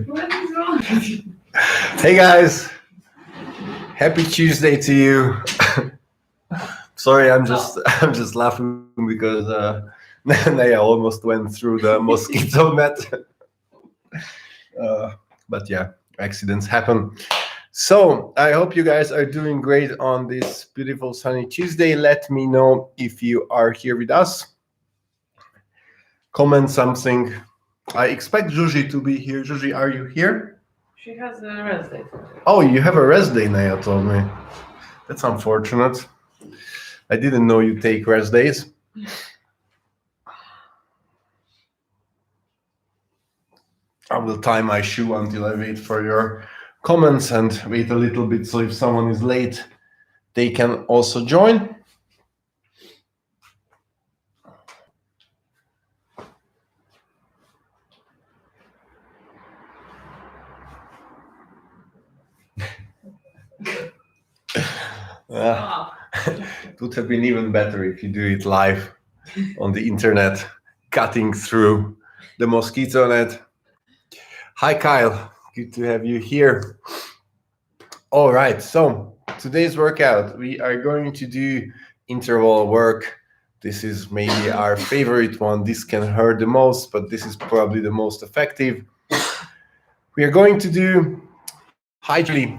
What is wrong with you? Hey guys, happy Tuesday to you. Sorry, I'm just laughing because Naya almost went through the mosquito net. But yeah, accidents happen. So I hope you guys are doing great on this beautiful sunny Tuesday. Let me know if you are here with us. Comment something. I expect Zhuzi to be here. Zhuzi, are you here? She has a rest day. Oh, you have a rest day, Naya told me. That's unfortunate. I didn't know you take rest days. I will tie my shoe until I wait for your comments and wait a little bit so if someone is late, they can also join. It would have been even better if you do it live on the internet, cutting through the mosquito net. Hi, Kyle. Good to have you here. All right. So today's workout, we are going to do interval work. This is maybe our favorite one. This can hurt the most, but this is probably the most effective. We are going to do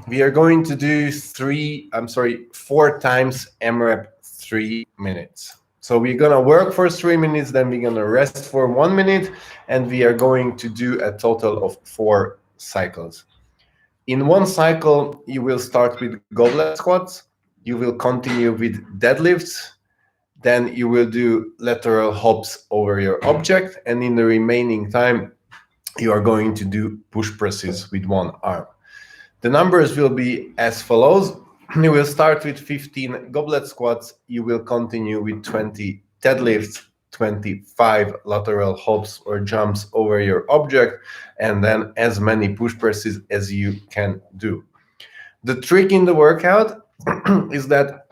we are going to do 4 times AMRAP 3 minutes. So we're gonna work for 3 minutes, then we're gonna rest for 1 minute, and we are going to do a total of 4 cycles. In one cycle, you will start with goblet squats, you will continue with deadlifts, then you will do lateral hops over your object, and in the remaining time, you are going to do push presses with one arm. The numbers will be as follows. You will start with 15 goblet squats. You will continue with 20 deadlifts, 25 lateral hops or jumps over your object, and then as many push presses as you can do. The trick in the workout is that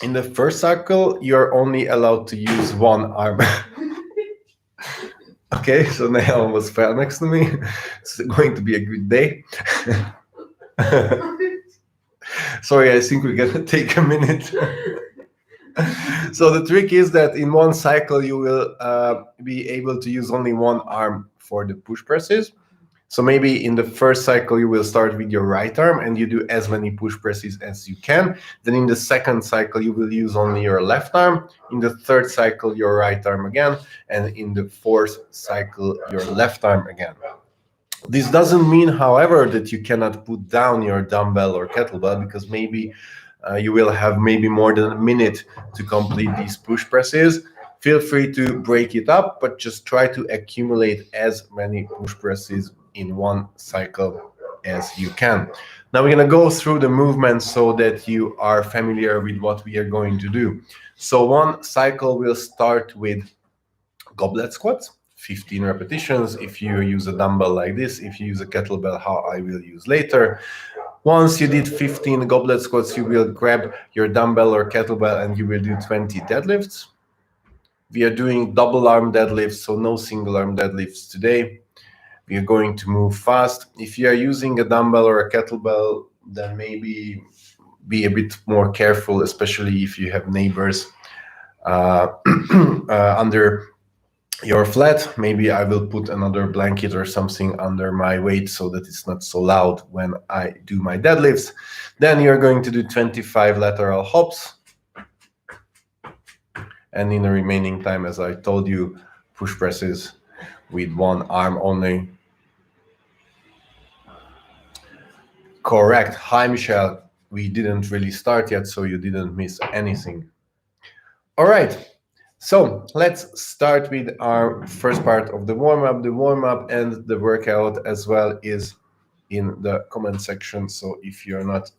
in the first cycle, you're only allowed to use one arm. Okay, so Naya almost fell next to me. It's going to be a good day. Sorry, I think we're gonna take a minute. So the trick is that in one cycle you will be able to use only one arm for the push presses. So maybe in the first cycle you will start with your right arm and you do as many push presses as you can. Then in the second cycle you will use only your left arm. In the third cycle your right arm again, and in the fourth cycle your left arm again. This doesn't mean, however, that you cannot put down your dumbbell or kettlebell, because maybe you will have maybe more than a minute to complete these push presses. Feel free to break it up, but just try to accumulate as many push presses in one cycle as you can. Now we're going to go through the movements so that you are familiar with what we are going to do. So one cycle will start with goblet squats. 15 repetitions if you use a dumbbell like this. If you use a kettlebell, how I will use later. Once you did 15 goblet squats, you will grab your dumbbell or kettlebell and you will do 20 deadlifts. We are doing double arm deadlifts, so no single arm deadlifts today. We are going to move fast. If you are using a dumbbell or a kettlebell, then maybe be a bit more careful, especially if you have neighbors under your flat. Maybe I will put another blanket or something under my weight so that it's not so loud when I do my deadlifts. Then you're going to do 25 lateral hops. And in the remaining time, as I told you, push presses with one arm only. Correct. Hi, Michelle. We didn't really start yet, so you didn't miss anything. All right. So let's start with our first part of the warm-up. The warm-up and the workout as well is in the comment section. So if you're not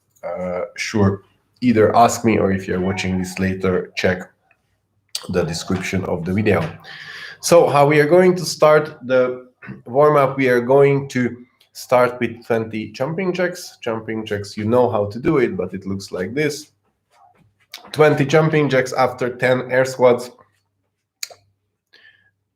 sure, either ask me, or if you're watching this later, check the description of the video. So how we are going to start the warm-up, we are going to start with 20 jumping jacks. Jumping jacks, you know how to do it, but it looks like this. 20 jumping jacks after 10 air squats.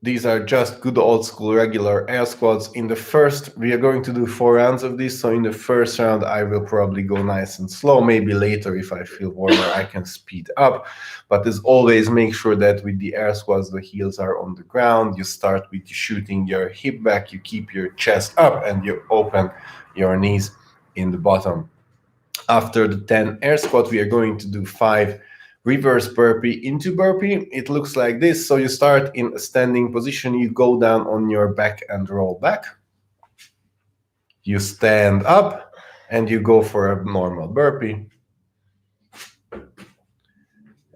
These are just good old school regular air squats. In the first, we are going to do 4 rounds of this. So in the first round, I will probably go nice and slow. Maybe later, if I feel warmer, I can speed up. But as always, make sure that with the air squats, the heels are on the ground. You start with shooting your hip back. You keep your chest up and you open your knees in the bottom. After the 10 air squat, we are going to do 5 reverse burpee into burpee. It looks like this. So you start in a standing position, you go down on your back and roll back. You stand up and you go for a normal burpee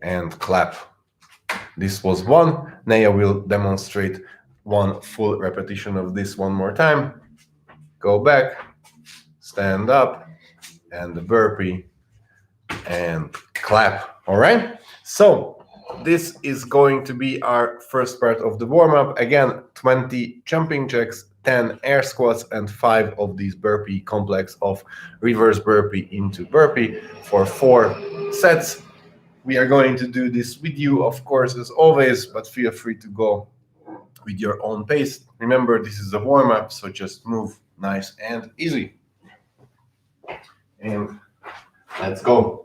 and clap. This was 1. Naya will demonstrate 1 full repetition of this one more time. Go back, stand up, and the burpee and clap. All right, so this is going to be our first part of the warm-up. Again, 20 jumping jacks, 10 air squats, and 5 of these burpee complex of reverse burpee into burpee for 4 sets. We are going to do this with you, of course, as always, but feel free to go with your own pace. Remember, this is a warm-up, so just move nice and easy. And let's go.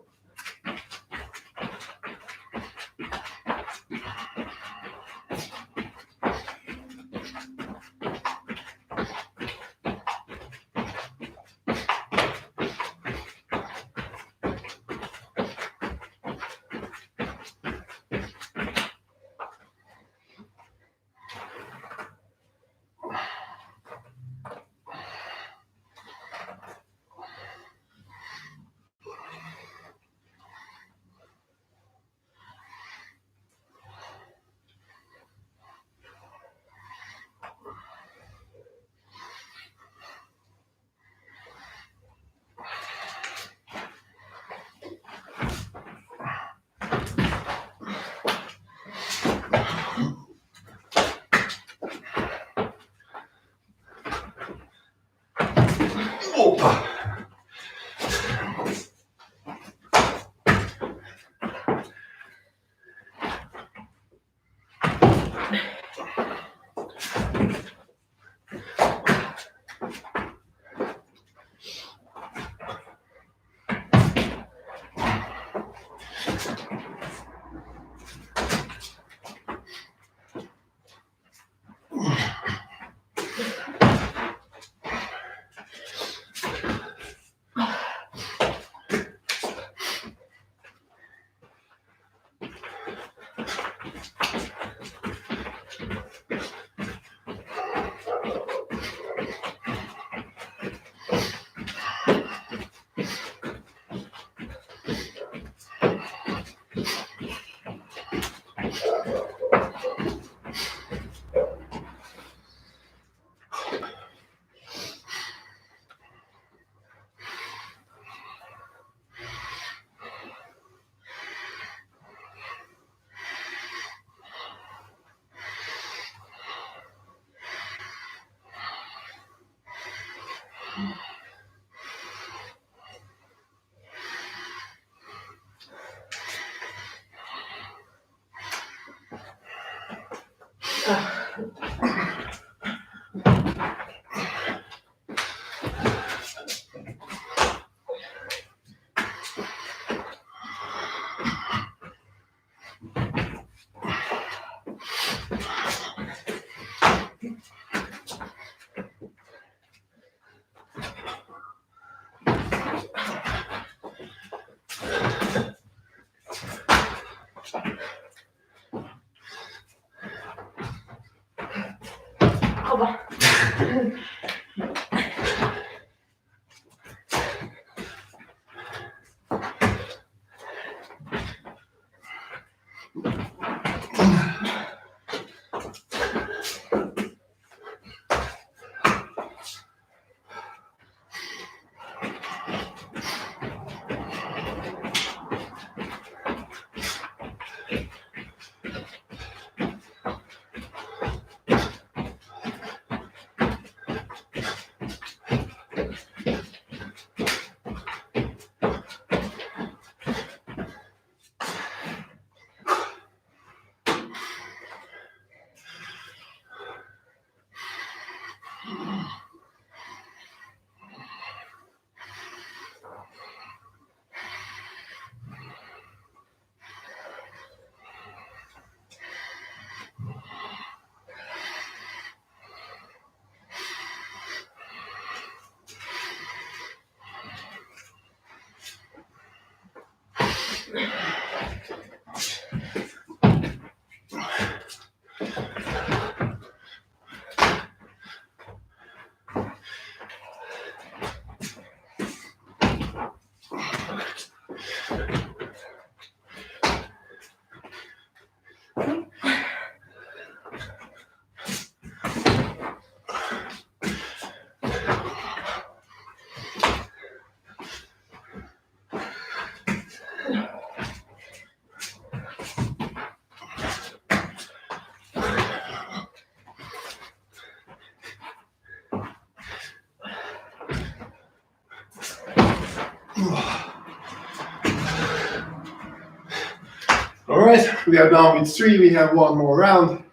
All right, we are done with 3. We have 1 more round.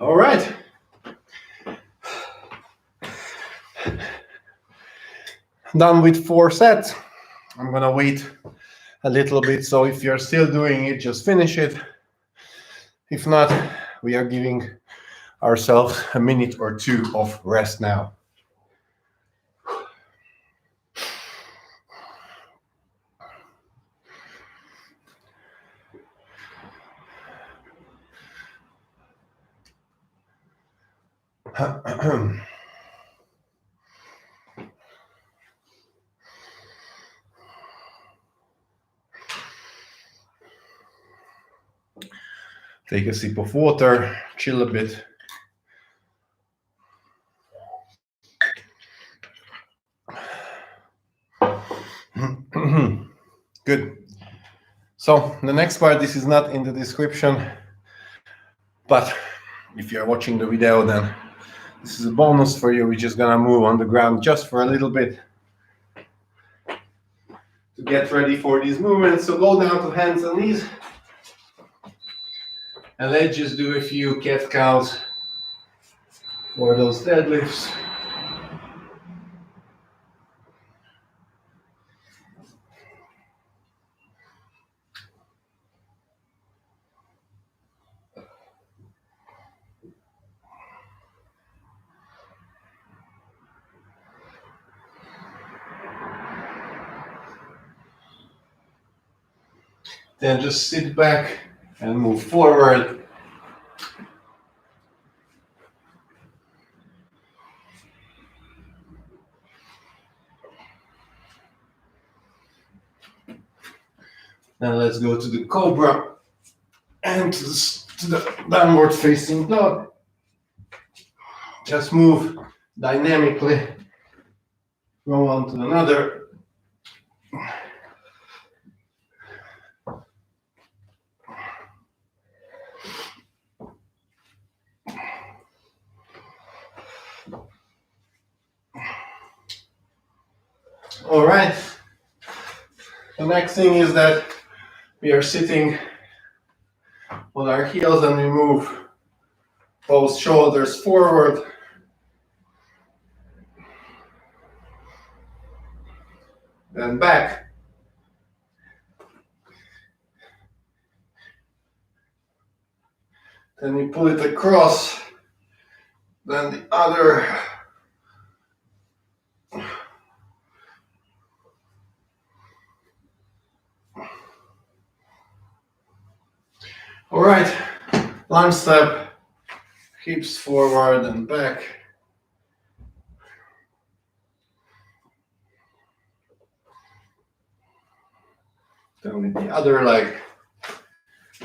All right. Done with 4 sets. I'm gonna wait a little bit, so if you're still doing it, just finish it. If not, we are giving ourselves a minute or 2 of rest now. Take a sip of water, chill a bit. Good. So the next part, this is not in the description, but if you're watching the video, then this is a bonus for you. We're just gonna move on the ground just for a little bit to get ready for these movements. So go down to hands and knees. And let's just do a few cat cows for those deadlifts. Then just sit back and move forward. Then let's go to the cobra and to the downward facing dog. Just move dynamically from one to another. All right. The next thing is that we are sitting on our heels and we move both shoulders forward. Then back. Then we pull it across. Then the other. All right, lunge step, hips forward and back. Then with the other leg,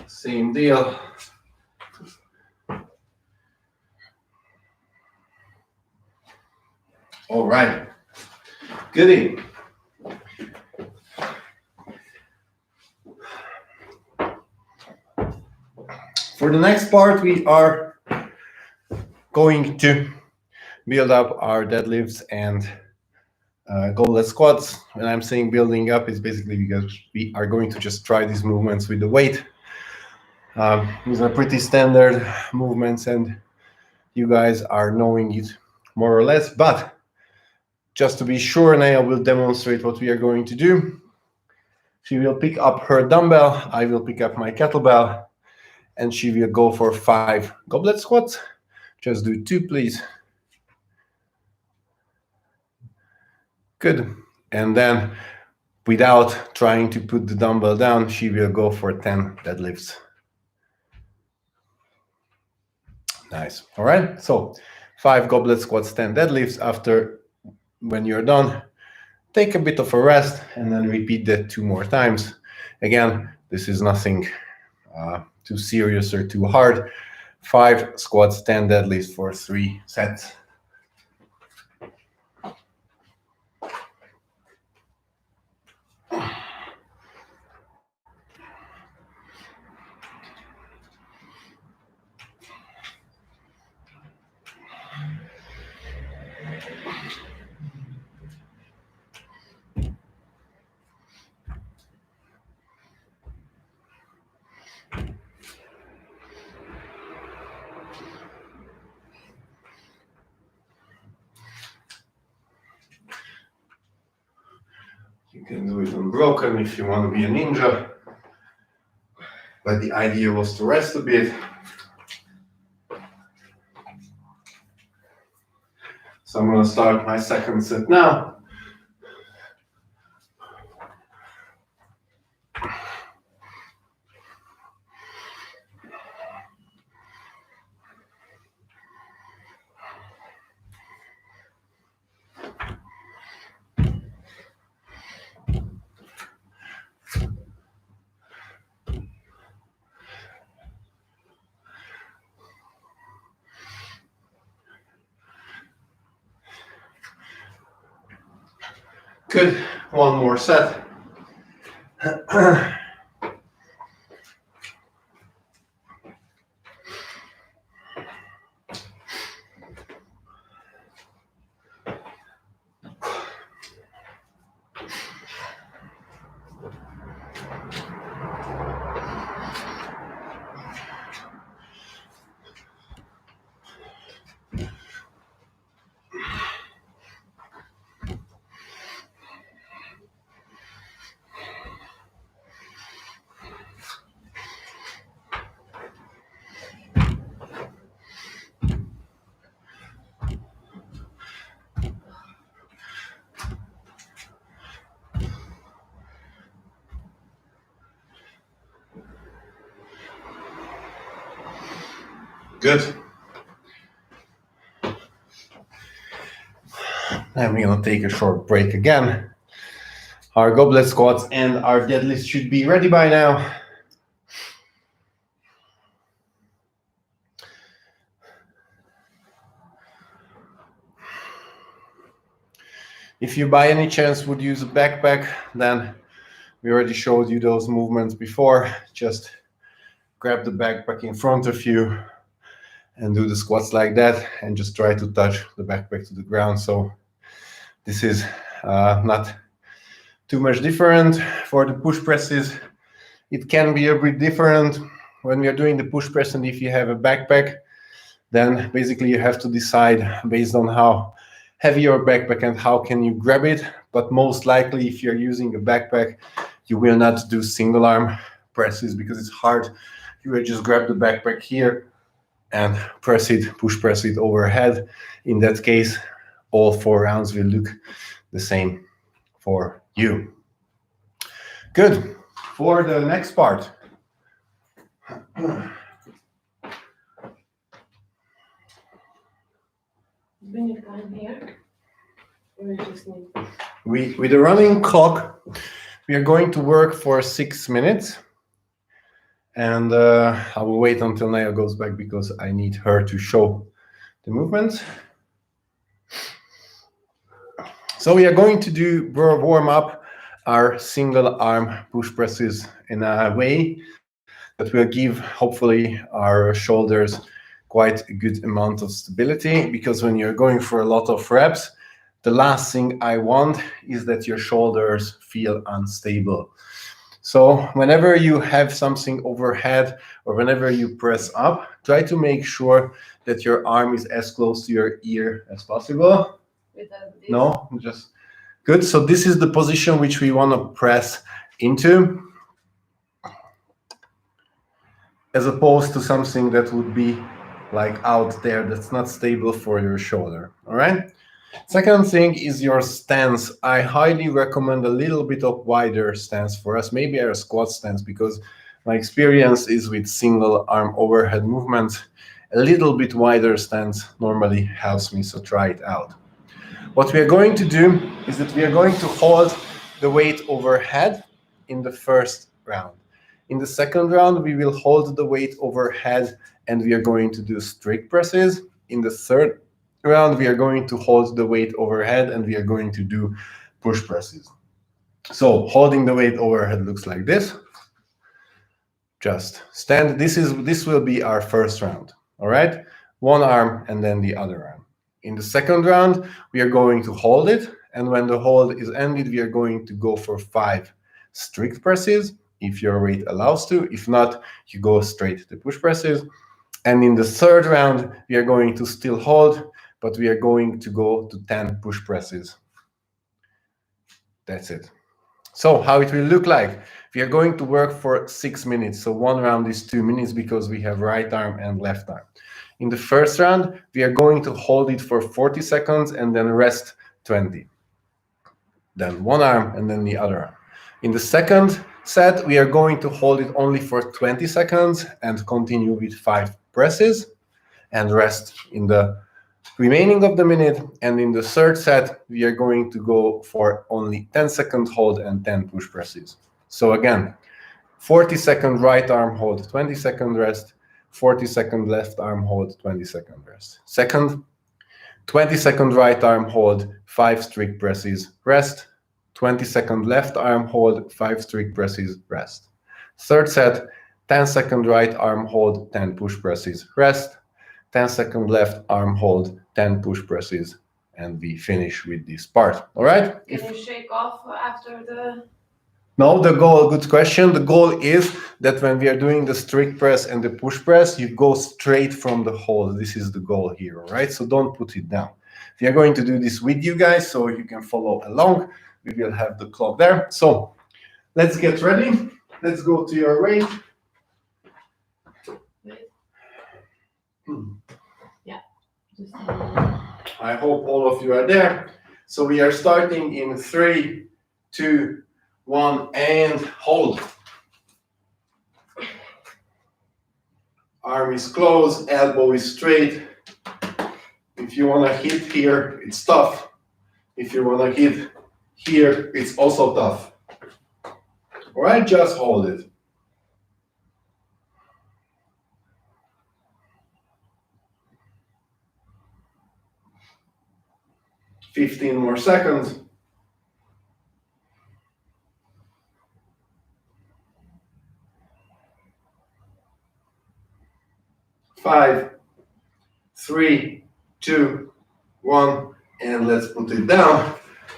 same deal. All right, goodie. For the next part, we are going to build up our deadlifts and goblet squats. When I'm saying building up, it's basically because we are going to just try these movements with the weight. These are pretty standard movements and you guys are knowing it more or less, but just to be sure, Naya will demonstrate what we are going to do. She will pick up her dumbbell, I will pick up my kettlebell, and she will go for 5 goblet squats. Just do 2, please. Good. And then, without trying to put the dumbbell down, she will go for 10 deadlifts. Nice. All right. So 5 goblet squats, 10 deadlifts. After, when you're done, take a bit of a rest and then repeat that 2 more times. Again, this is nothing too serious or too hard. 5 squats, 10 deadlifts for 3 sets. You can do it unbroken if you want to be a ninja, but the idea was to rest a bit. So I'm going to start my second set now. Good. One more set. Good. And we're going to take a short break again. Our goblet squats and our deadlifts should be ready by now. If you by any chance would use a backpack, then we already showed you those movements before. Just grab the backpack in front of you and do the squats like that and just try to touch the backpack to the ground. So this is not too much different. For the push presses, it can be a bit different. When we are doing the push press, and if you have a backpack, then basically you have to decide based on how heavy your backpack and how can you grab it. But most likely, if you're using a backpack, you will not do single arm presses because it's hard. You will just grab the backpack here and press it, push press it overhead. In that case, all 4 rounds will look the same for you. Good. For the next part. Do we need time here? Or we just need... With the running clock, we are going to work for 6 minutes. And I will wait until Naya goes back because I need her to show the movements. So we are going to do warm up our single arm push presses in a way that will give hopefully our shoulders quite a good amount of stability, because when you're going for a lot of reps, the last thing I want is that your shoulders feel unstable. So whenever you have something overhead or whenever you press up, try to make sure that your arm is as close to your ear as possible. No, just good. So this is the position which we want to press into, as opposed to something that would be like out there that's not stable for your shoulder. All right. Second thing is your stance. I highly recommend a little bit of wider stance for us, maybe a squat stance, because my experience is with single arm overhead movements, a little bit wider stance normally helps me, so try it out. What we are going to do is that we are going to hold the weight overhead in the first round. In the second round, we will hold the weight overhead and we are going to do strict presses. In the third round, we are going to hold the weight overhead and we are going to do push presses. So holding the weight overhead looks like this. Just stand. This will be our first round. All right, one arm and then the other arm. In the second round, we are going to hold it, and when the hold is ended, we are going to go for 5 strict presses if your weight allows to. If not, you go straight to push presses. And in the third round, we are going to still hold, but we are going to go to 10 push presses. That's it. So how it will look like, we are going to work for 6 minutes. So one round is 2 minutes because we have right arm and left arm. In the first round, we are going to hold it for 40 seconds and then rest 20. Then one arm and then the other arm. In the second set, we are going to hold it only for 20 seconds and continue with 5 presses and rest in the remaining of the minute. And in the third set, we are going to go for only 10-second hold and 10 push presses. So again, 40-second right arm hold, 20-second rest, 40-second left arm hold, 20-second rest. Second, 20-second right arm hold, 5 strict presses, rest. 20-second left arm hold, 5 strict presses, rest. Third set, 10-second right arm hold, 10 push presses, rest. 10-second left arm hold, 10 push presses, and we finish with this part. All right? Can you shake off after the... No, the goal, good question. The goal is that when we are doing the strict press and the push press, you go straight from the hold. This is the goal here, all right? So don't put it down. We are going to do this with you guys so you can follow along. We will have the clock there. So let's get ready. Let's go to your weight. Yeah. I hope all of you are there. So we are starting in 3, 2, 1, and hold. Arm is closed, elbow is straight. If you want to hit here, it's tough. If you want to hit here, it's also tough. All right, just hold it. Fifteen more seconds. 5, 3, 2, 1, and let's put it down.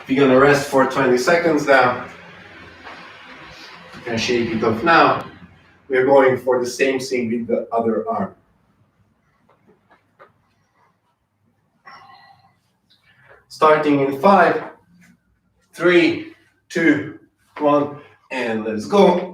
We're gonna rest for 20 seconds now. And shake it off. Now we're going for the same thing with the other arm. Starting in 5, 3, 2, 1, and let's go.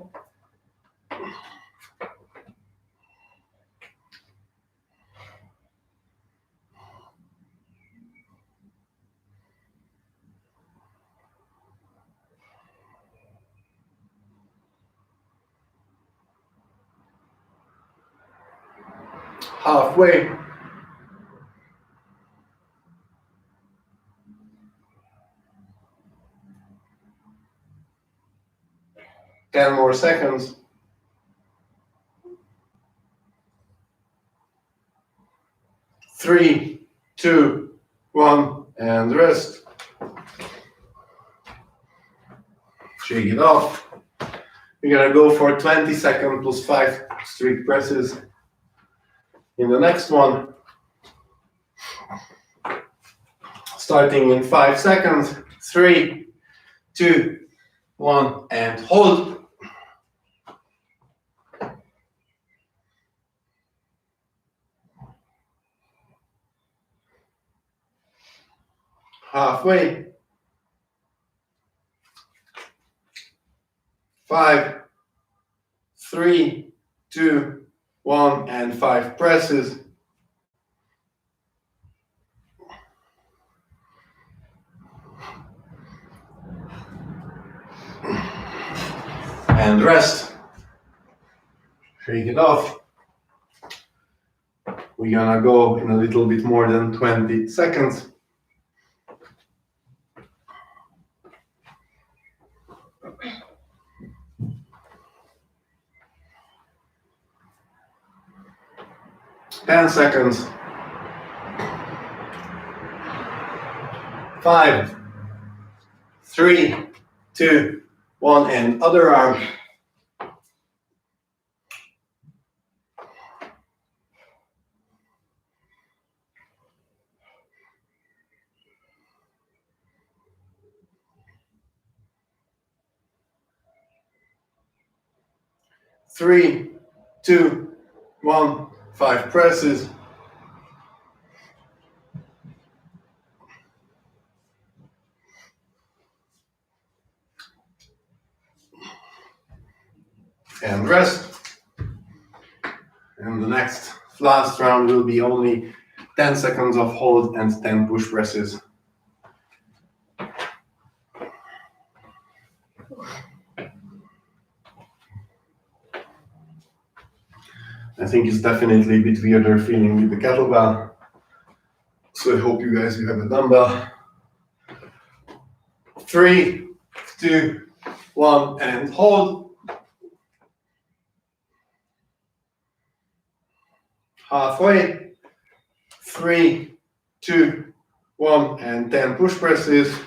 Halfway. Ten more seconds. 3, 2, 1, and rest. Shake it off. We're gonna go for 20 seconds plus 5 strict presses. In the next one, starting in 5 seconds, 3, 2, 1, and hold. Halfway. 5, 3, 2, 1, and 5 presses. And rest. Shake it off. We're gonna go in a little bit more than 20 seconds. Ten seconds. 5, 3, 2, 1, and other arm. Three, 2, 1, 5 presses. And rest. And the next last round will be only 10 seconds of hold and 10 push presses. I think it's definitely a bit weirder feeling with the kettlebell. So I hope you guys will have a dumbbell. 3, 2, 1, and hold. Halfway. 3, 2, 1, and 10 push presses.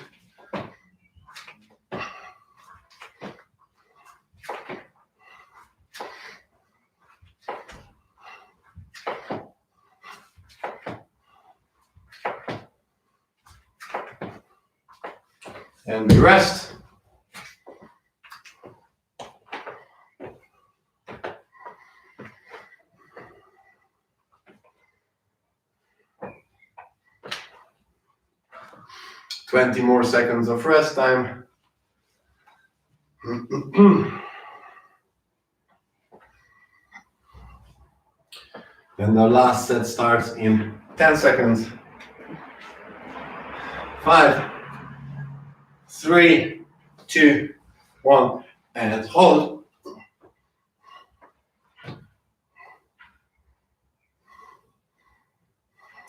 And the rest. Twenty more seconds of rest time. Then the last set starts in 10 seconds. 5, 3, 2, 1, and hold.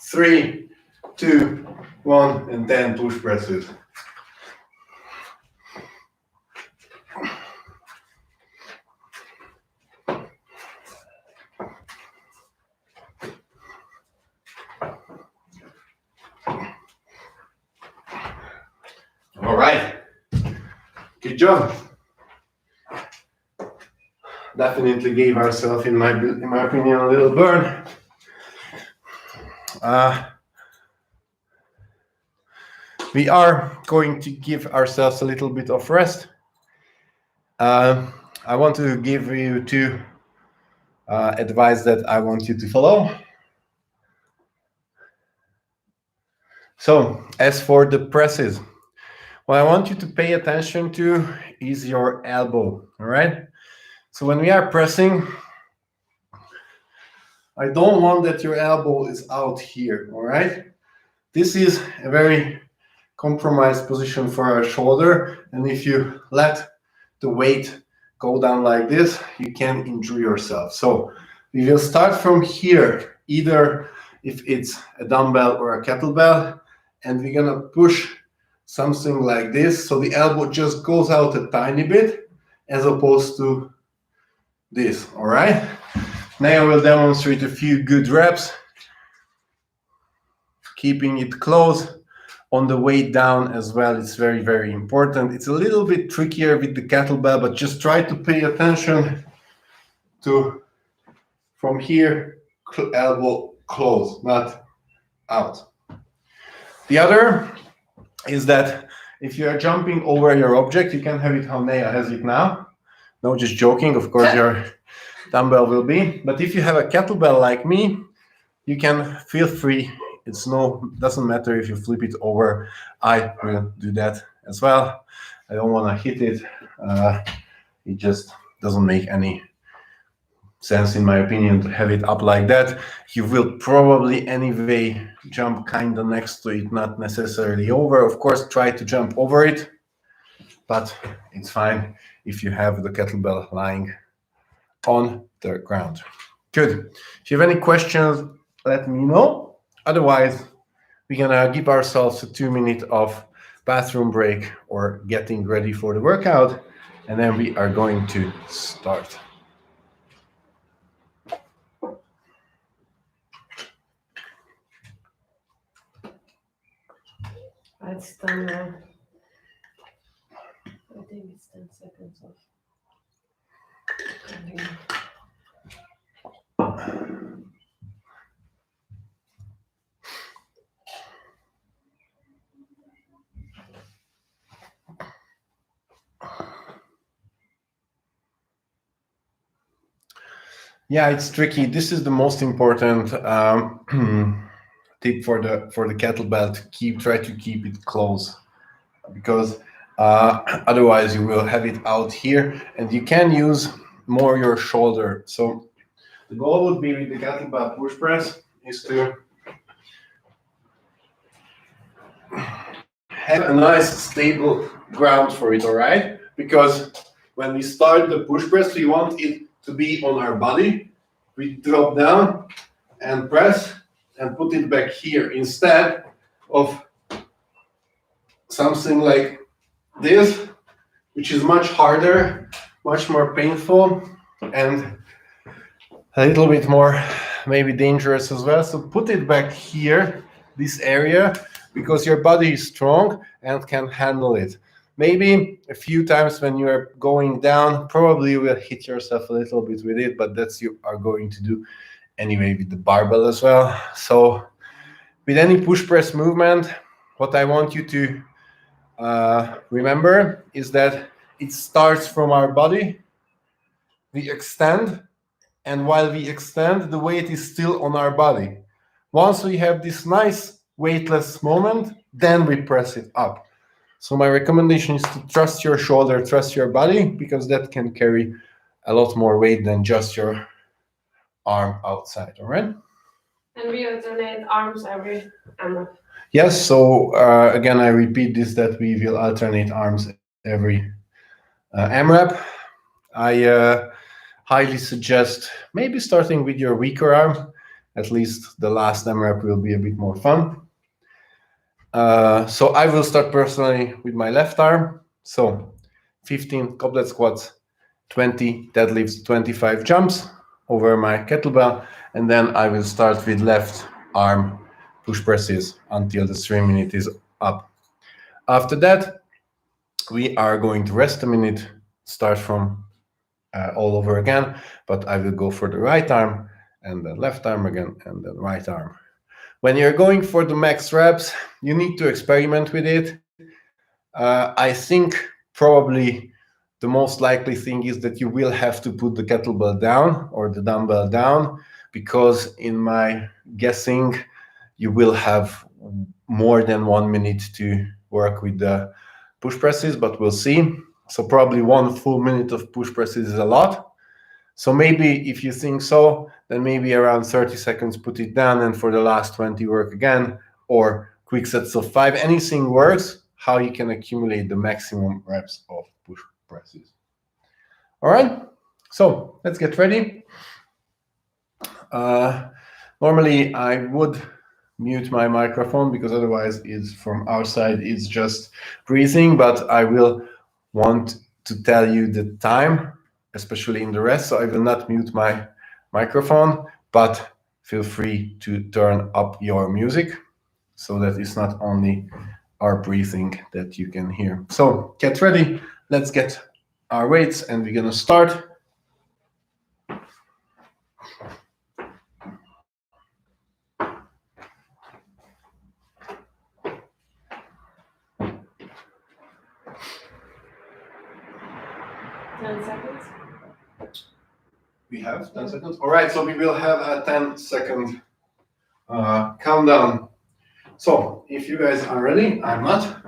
Three, 2, 1, and 10 push presses. All right, good job. Definitely gave ourselves, in my opinion, a little burn. We are going to give ourselves a little bit of rest. I want to give you two advice that I want you to follow. So as for the presses, what I want you to pay attention to is your elbow, all right? So when we are pressing, I don't want that your elbow is out here, all right? This is a very compromised position for our shoulder, and if you let the weight go down like this, you can injure yourself. So we will start from here, either if it's a dumbbell or a kettlebell, and we're gonna push something like this, so the elbow just goes out a tiny bit, as opposed to this, all right? Now I will demonstrate a few good reps, keeping it close on the way down as well. It's very, very important. It's a little bit trickier with the kettlebell, but just try to pay attention to from here, elbow close, not out. The other is that if you are jumping over your object, you can have it how Nea has it now. No, just joking. Of course, your dumbbell will be. But if you have a kettlebell like me, you can feel free. Doesn't matter if you flip it over. I will do that as well. I don't want to hit it. It just doesn't make any sense, in my opinion, to have it up like that. You will probably anyway jump kind of next to it, not necessarily over. Of course, try to jump over it, but it's fine if you have the kettlebell lying on the ground. Good. If you have any questions, let me know. Otherwise, we're gonna give ourselves a 2-minute of bathroom break or getting ready for the workout, and then we are going to start. It's done now. I think it's 10 seconds off. Yeah, it's tricky. This is the most important tip for the kettlebell, to try to keep it close, because otherwise you will have it out here, and you can use more your shoulder. So the goal would be with the kettlebell push press is to have a nice stable ground for it, all right? Because when we start the push press, we want it to be on our body. We drop down and press and put it back here instead of something like this, which is much harder, much more painful, and a little bit more maybe dangerous as well. So put it back here, this area, because your body is strong and can handle it. Maybe a few times when you are going down, probably you will hit yourself a little bit with it, but that's you are going to do anyway with the barbell as well. So with any push press movement, what I want you to remember is that it starts from our body, we extend, and while we extend, the weight is still on our body. Once we have this nice weightless moment, then we press it up. So my recommendation is to trust your shoulder, trust your body, because that can carry a lot more weight than just your arm outside, all right? And we alternate arms every AMRAP. Yes, so again, I repeat this, that we will alternate arms every AMRAP. I highly suggest maybe starting with your weaker arm. At least the last AMRAP will be a bit more fun. So I will start personally with my left arm. So 15 goblet squats, 20 deadlifts, 25 jumps over my kettlebell, and then I will start with left arm push presses until the 3 minute is up. After that, we are going to rest a minute, start from all over again, but I will go for the right arm and then left arm again and then right arm. When you're going for the max reps, you need to experiment with it. I think probably the most likely thing is that you will have to put the kettlebell down or the dumbbell down, because in my guessing, you will have more than 1 minute to work with the push presses, but we'll see. So probably 1 full minute of push presses is a lot. So maybe if you think so, then maybe around 30 seconds, put it down, and for the last 20 work again, or quick sets of 5. Anything works, how you can accumulate the maximum reps of push presses. All right, so let's get ready. Normally I would mute my microphone, because otherwise it's from our side, it's just breathing, but I will want to tell you the time, especially in the rest, so I will not mute my microphone, but feel free to turn up your music so that it's not only our breathing that you can hear. So get ready, let's get our weights, and we're gonna start. We have 10 seconds. All right, so we will have a 10-second countdown. So if you guys are ready, I'm not.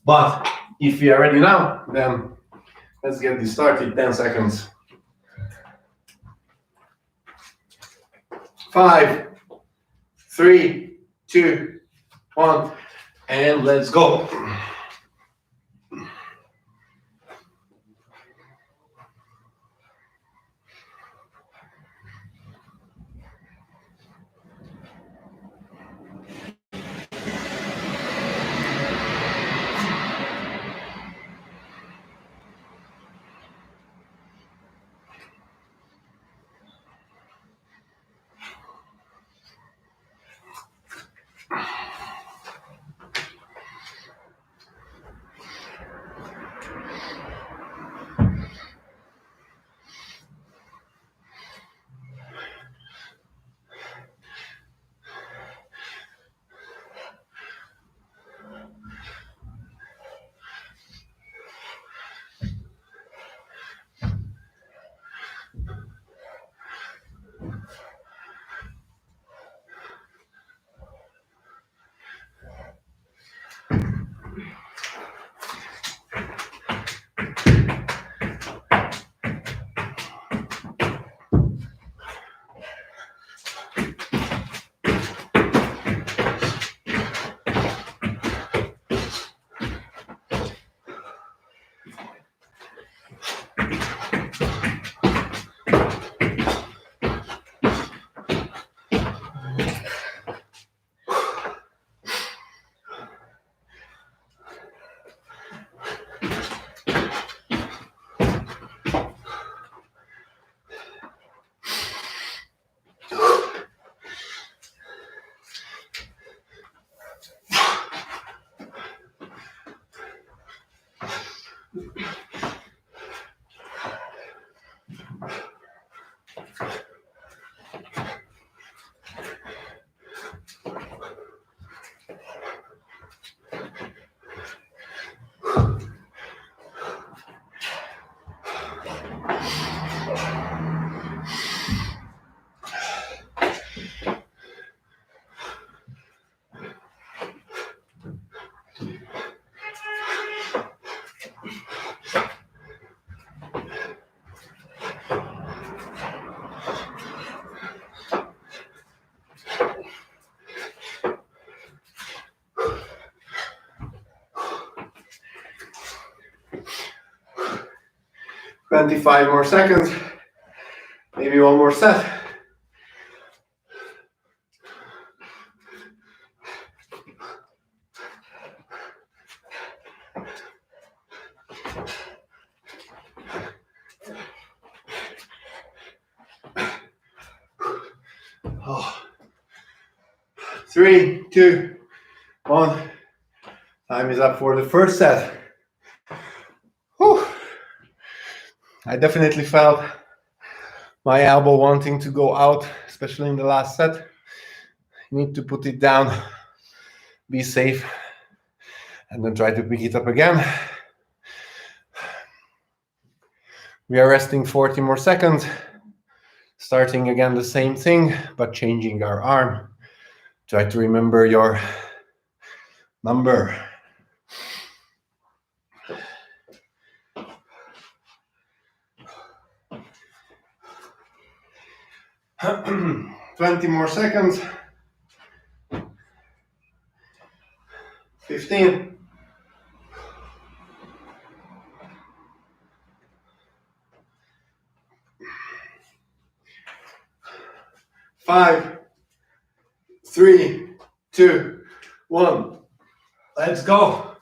But if we are ready now, then let's get this started. 10 seconds. 5, 3, 2, 1, and let's go. Twenty-five more seconds, maybe one more set. Oh. 3, 2, 1. Time is up for the first set. Whew. I definitely felt my elbow wanting to go out, especially in the last set. You need to put it down, be safe, And then try to pick it up again. We are resting 40 more seconds. Starting again the same thing, but changing our arm. Try to remember your number. Twenty more seconds. 15. 5, 3, 2, 1. Let's go.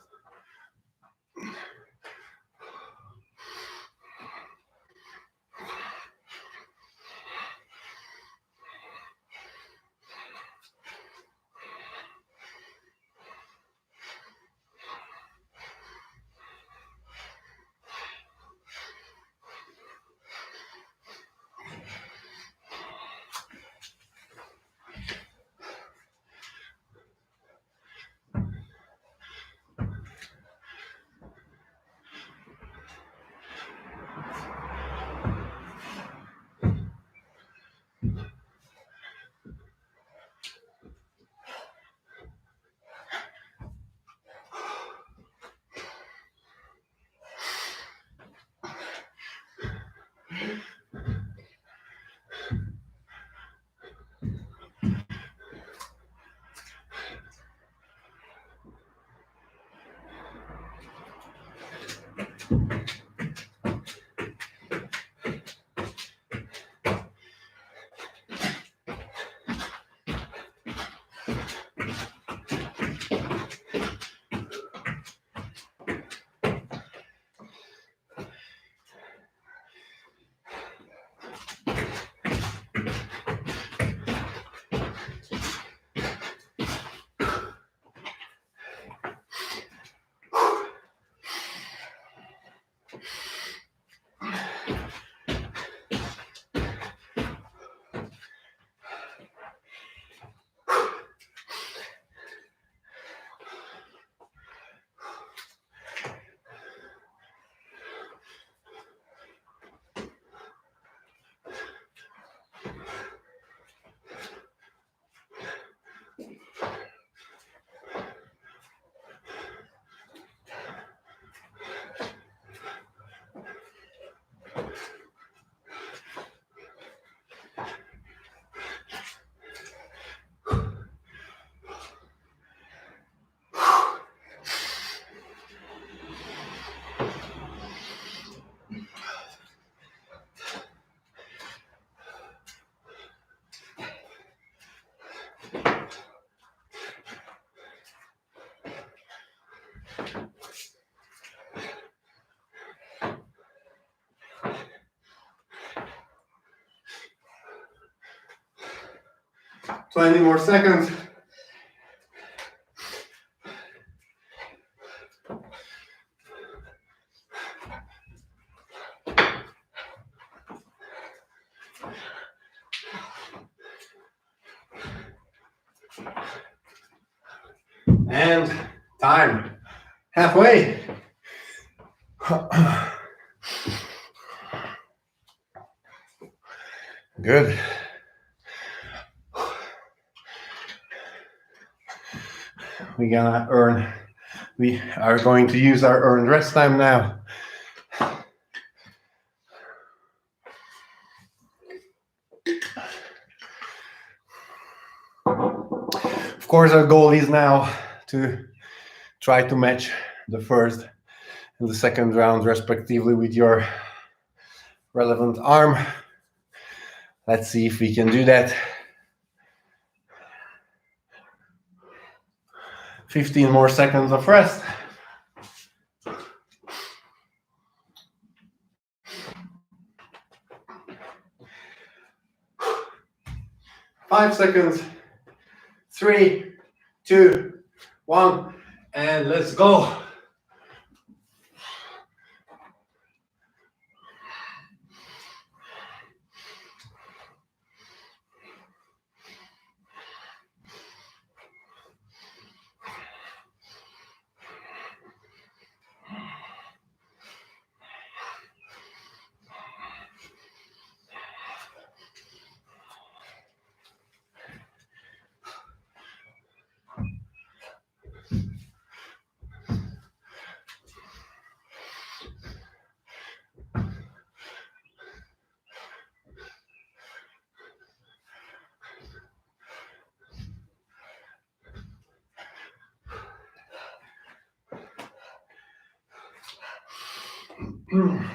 Twenty more seconds. And time. Halfway. Good. We are going to use our earned rest time now. Of course, our goal is now to try to match the first and the second round respectively with your relevant arm. Let's see if we can do that. 15 more seconds of rest. Five seconds. 3, 2, 1, and let's go. 20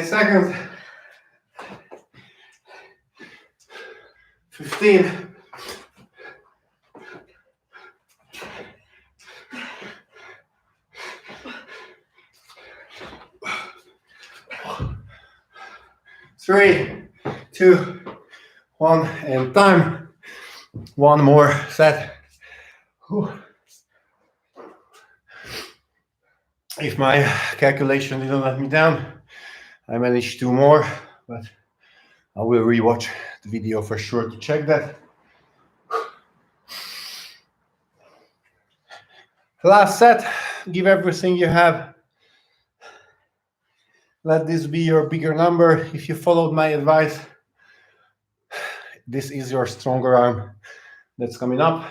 seconds. 15. Three, 2, 1, and time. One more set. Whew. If my calculation didn't let me down, I managed 2 more, but I will rewatch the video for sure to check that. Last set, give everything you have. Let this be your bigger number. If you followed my advice, this is your stronger arm that's coming up.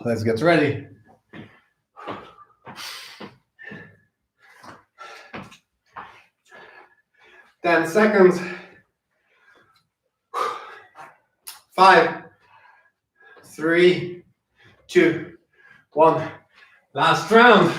Let's get ready. Ten seconds. 5, 3, 2, 1. Last round.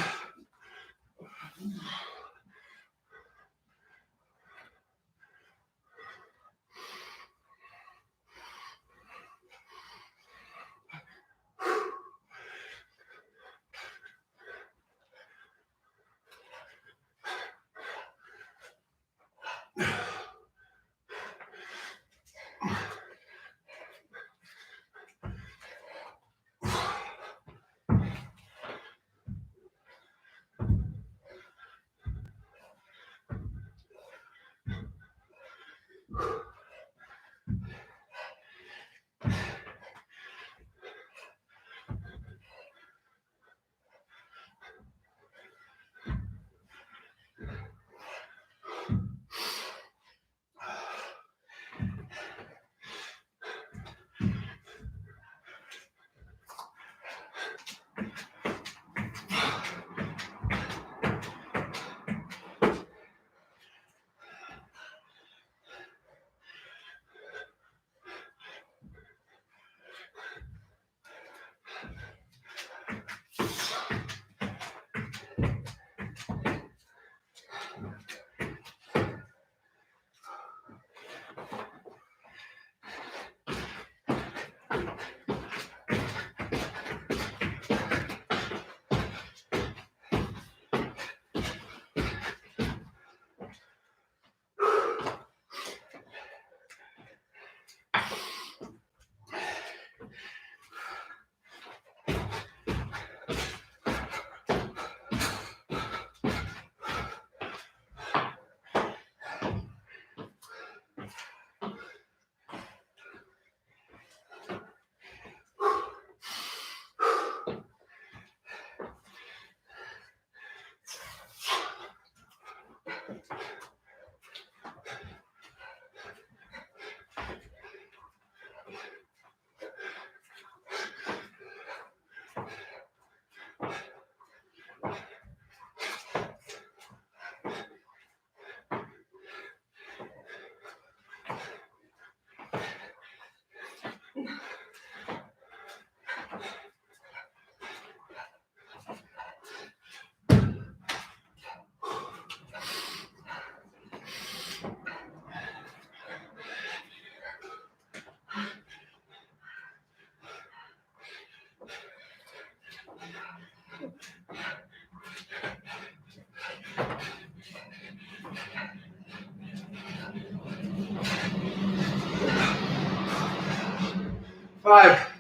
5,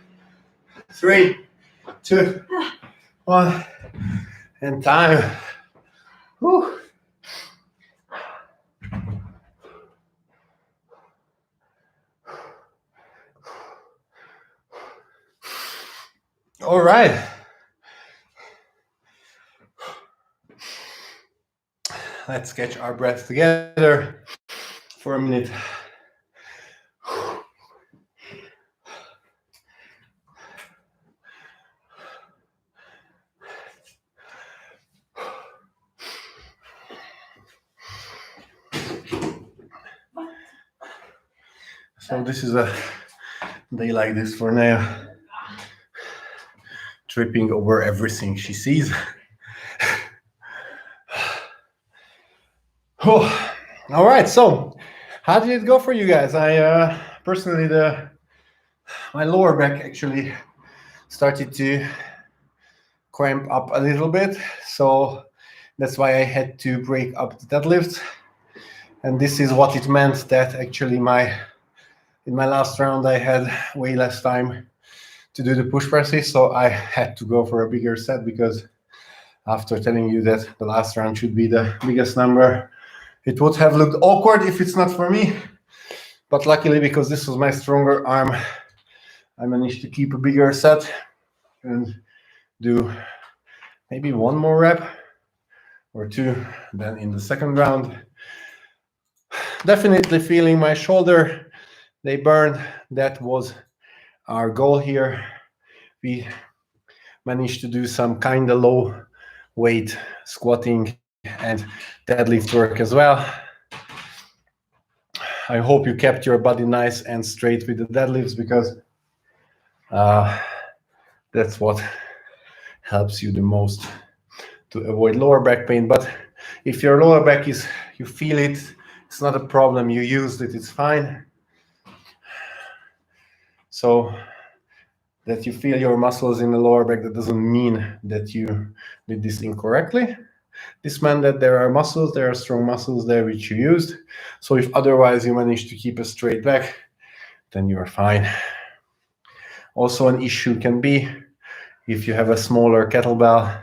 3, 2, 1, and time. Whew. All right. Let's catch our breath together for a minute. So this is a day like this for Naya, tripping over everything she sees. Oh, all right, so how did it go for you guys? I personally, my lower back actually started to cramp up a little bit, so that's why I had to break up the deadlifts. And this is what it meant, that actually in my last round I had way less time to do the push presses, so I had to go for a bigger set, because after telling you that the last round should be the biggest number, it would have looked awkward if it's not for me. But luckily, because this was my stronger arm, I managed to keep a bigger set and do maybe one more rep or two than in the second round. Definitely feeling my shoulder, they burned. That was our goal here. We managed to do some kind of low weight squatting and deadlift work as well. I hope you kept your body nice and straight with the deadlifts, because that's what helps you the most to avoid lower back pain. But if your lower back is, you feel it, it's not a problem, you used it, it's fine. So that you feel your muscles in the lower back, that doesn't mean that you did this incorrectly. This meant that there are strong muscles there which you used. So if otherwise you manage to keep a straight back, then you're fine. Also, an issue can be if you have a smaller kettlebell,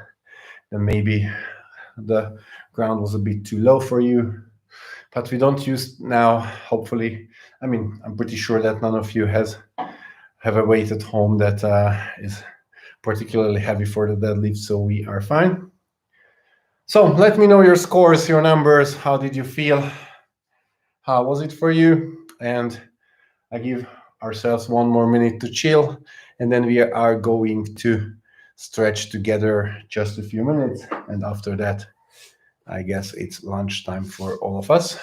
then maybe the ground was a bit too low for you. But we don't use now, hopefully, I mean, I'm pretty sure that none of you have a weight at home that is particularly heavy for the deadlift, so we are fine. So let me know your scores, your numbers. How did you feel? How was it for you? And I give ourselves one more minute to chill, and then we are going to stretch together just a few minutes. And after that, I guess it's lunchtime for all of us.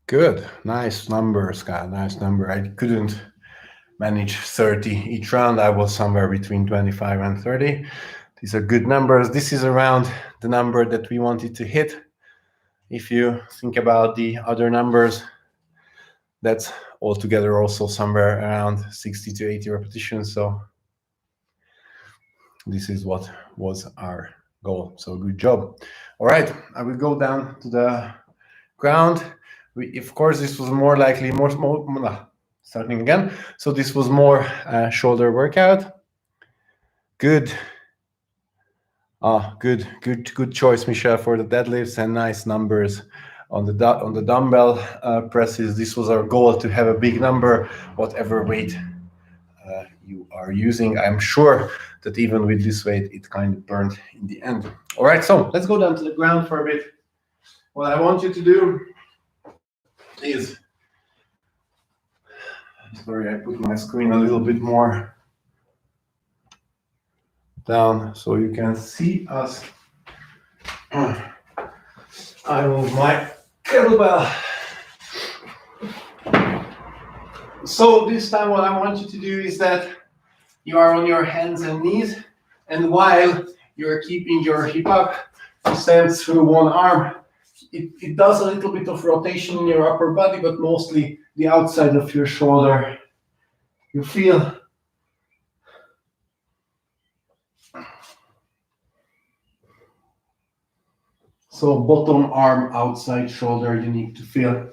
Good, nice number, Scott, nice number. I couldn't manage 30 each round. I was somewhere between 25 and 30. These are good numbers. This is around the number that we wanted to hit. If you think about the other numbers, that's altogether also somewhere around 60 to 80 repetitions. So this is what was our goal. So good job. All right, I will go down to the ground. Of course, this was more likely, starting again. So this was more shoulder workout. Good. Good choice, Michelle, for the deadlifts, and nice numbers on the dumbbell presses. This was our goal, to have a big number, whatever weight you are using. I'm sure that even with this weight, it kind of burned in the end. All right, so let's go down to the ground for a bit. What I want you to do is, sorry, I put my screen a little bit more down so you can see us. I move my kettlebell. So this time what I want you to do is that you are on your hands and knees, and while you're keeping your hip up, you stand through one arm. It does a little bit of rotation in your upper body, but mostly the outside of your shoulder. You feel. So bottom arm, outside shoulder, you need to feel.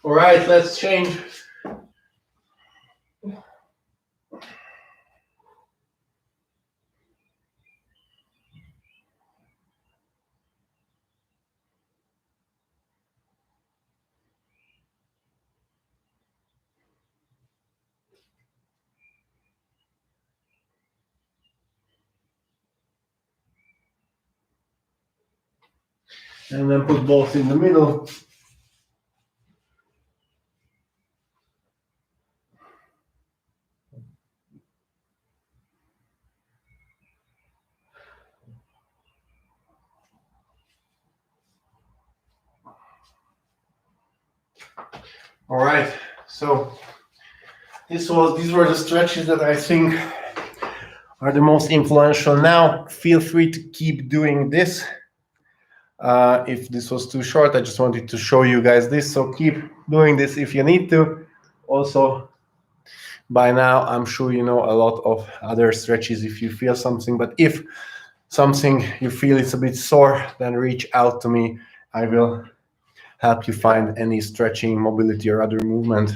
All right, let's change. And then put both in the middle. All right, so these were the stretches that I think are the most influential. Now, feel free to keep doing this. If this was too short, I just wanted to show you guys this. So keep doing this if you need to. Also, by now, I'm sure you know a lot of other stretches if you feel something. But if something you feel is a bit sore, then reach out to me. I will help you find any stretching, mobility, or other movement,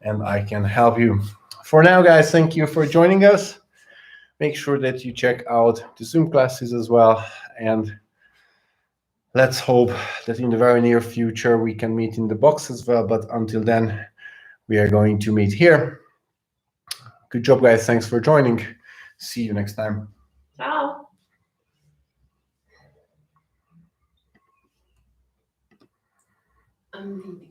and I can help you. For now, guys, thank you for joining us. Make sure that you check out the Zoom classes as well, and let's hope that in the very near future we can meet in the box as well. But until then, we are going to meet here. Good job, guys. Thanks for joining. See you next time. Ciao. I'm leaving.